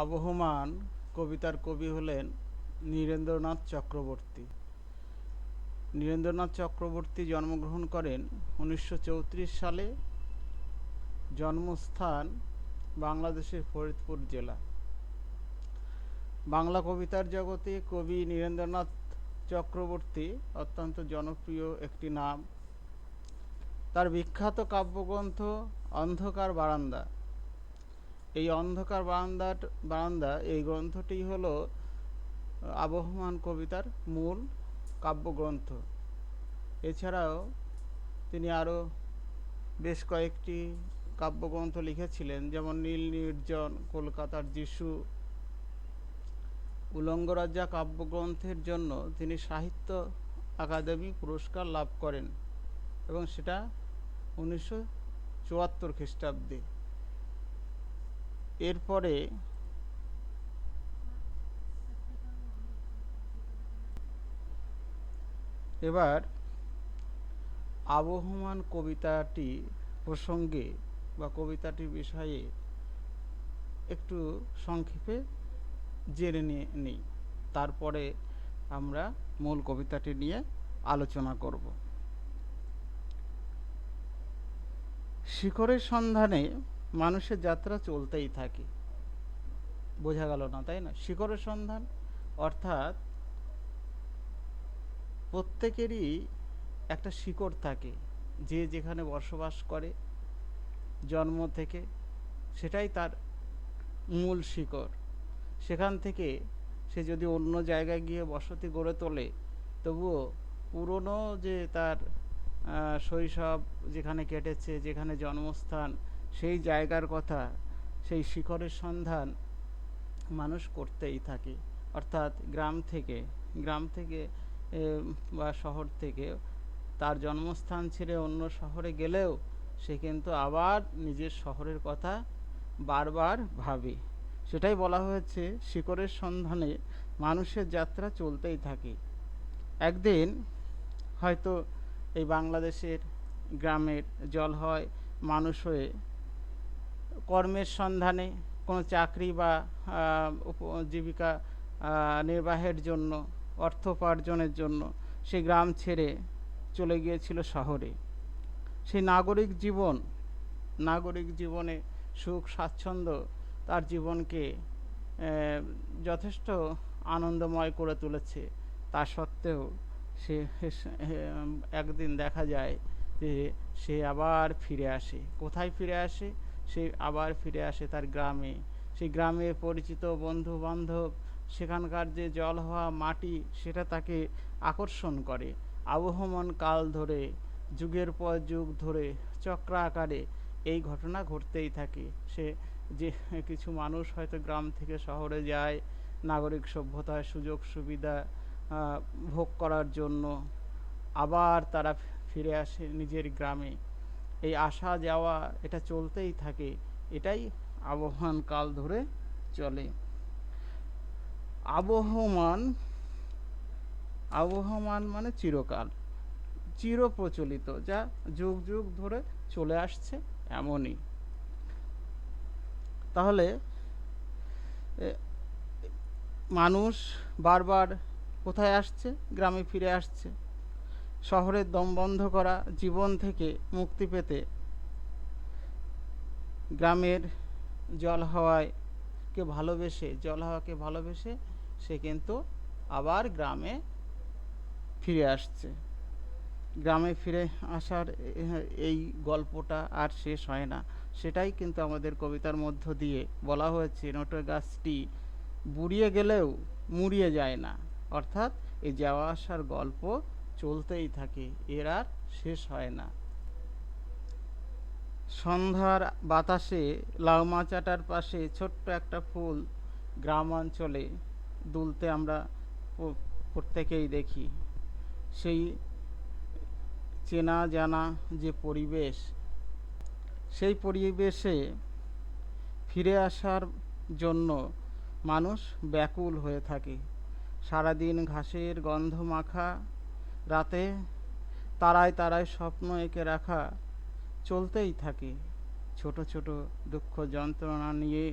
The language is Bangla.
আবহমান কবিতার কবি হলেন নীরেন্দ্রনাথ চক্রবর্তী। নীরেন্দ্রনাথ চক্রবর্তী জন্মগ্রহণ করেন 1934 সালে। জন্মস্থান বাংলাদেশের ফরিদপুর জেলা। বাংলা কবিতার জগতে কবি নীরেন্দ্রনাথ চক্রবর্তী অত্যন্ত জনপ্রিয় একটি নাম। তার বিখ্যাত কাব্যগ্রন্থ অন্ধকার বারান্দা। এই অন্ধকার বারান্দা এই গ্রন্থটি হল আবহমান কবিতার মূল কাব্যগ্রন্থ। এছাড়াও তিনি আরও বেশ কয়েকটি কাব্যগ্রন্থ লিখেছিলেন, যেমন নীল নির্জন, কলকাতার যিশু। উলঙ্গ রাজা কাব্যগ্রন্থের জন্য তিনি সাহিত্য আকাদেমি পুরস্কার লাভ করেন এবং সেটা 1974 খ্রিস্টাব্দে। এরপরে এবার আবহমান কবিতাটি প্রসঙ্গে বা কবিতাটির বিষয়ে একটু সংক্ষেপে জেনে নিই, তারপরে আমরা মূল কবিতাটি নিয়ে আলোচনা করব। শিখরের সন্ধানে মানুষের যাত্রা চলতেই থাকে। বোঝা গেল না, তাই না? শিখরের সন্ধান অর্থাৎ প্রত্যেকেরই একটা শিকড় থাকে, যে যেখানে বসবাস করে জন্ম থেকে, সেটাই তার মূল শিকড়। সেখান থেকে সে যদি অন্য জায়গায় গিয়ে বসতি গড়ে তোলে, তবুও পুরনো যে তার শৈশব যেখানে কেটেছে, যেখানে জন্মস্থান, সেই জায়গার কথা, সেই শিকড়ের সন্ধান মানুষ করতেই থাকে। অর্থাৎ গ্রাম থেকে বা শহর থেকে তার জন্মস্থান ছেড়ে অন্য শহরে গেলেও সে কিন্তু আবার নিজের শহরের কথা বারবার ভাবে। সেটাই বলা হয়েছে, শিকড়ের সন্ধানে মানুষের যাত্রা চলতেই থাকে। একদিন হয়তো এই বাংলাদেশের গ্রামের জল হয় মানুষ হয়ে কর্মের সন্ধানে, কোনো চাকরি বা জীবিকা নির্বাহের জন্য, অর্থ উপার্জনের জন্য সে গ্রাম ছেড়ে চলে গিয়েছিল শহরে। সেই নাগরিক জীবনে সুখ স্বাচ্ছন্দ্য তার জীবনকে যথেষ্ট আনন্দময় করে তুলেছে। তা সত্ত্বেও সে একদিন দেখা যায় যে সে আবার ফিরে আসে। কোথায় ফিরে আসে? সে আবার ফিরে আসে তার গ্রামে। সেই গ্রামে পরিচিত বন্ধু বান্ধব, সেখানকার যে জল হওয়া মাটি, সেটা তাকে আকর্ষণ করে। আবহমান কাল ধরে, যুগের পর যুগ ধরে চক্র আকারে এই ঘটনা ঘটতেই থাকে। সে যে কিছু মানুষ হয়তো গ্রাম থেকে শহরে যায় নাগরিক সভ্যতার সুযোগ সুবিধা ভোগ করার জন্য, আবার তারা ফিরে আসে নিজের গ্রামে। এই আসা যাওয়া এটা চলতেই থাকে। এটাই আবহমান কাল ধরে চলে। আবহমান মানে চিরকাল, চিরপ্রচলিত, যা যুগ যুগ ধরে চলে আসছে, এমনই। তাহলে মানুষ বারবার কোথায় আসছে? গ্রামে ফিরে আসছে। শহরের দম বন্ধ করা জীবন থেকে মুক্তি পেতে গ্রামের জল হাওয়াকে ভালোবেসে সে কিন্তু আবার গ্রামে ফিরে আসছে। গ্রামে ফিরে আসার এই গল্পটা আর শেষ হয় না। সেটাই কিন্তু আমাদের কবিতার মধ্য দিয়ে বলা হয়েছে, নোটে গাছটি বুড়িয়ে গেলেও মুড়িয়ে যায় না। অর্থাৎ এই যাওয়া আসার গল্প চলতেই থাকে, এর আর শেষ হয় না। সন্ধ্যার বাতাসে লাউ মাচাটার পাশে ছোট্ট একটা ফুল গ্রামাঞ্চলে দুলতে আমরা প্রত্যেকেই দেখি। সেই চেনা জানা যে পরিবেশ, সেই পরিবেশে ফিরে আসার জন্য মানুষ ব্যাকুল হয়ে থাকে। সারাদিন ঘাসের গন্ধ মাখা, রাতে তারায় তারায় স্বপ্ন এঁকে রাখা চলতেই থাকে। ছোট ছোট দুঃখ যন্ত্রণা নিয়ে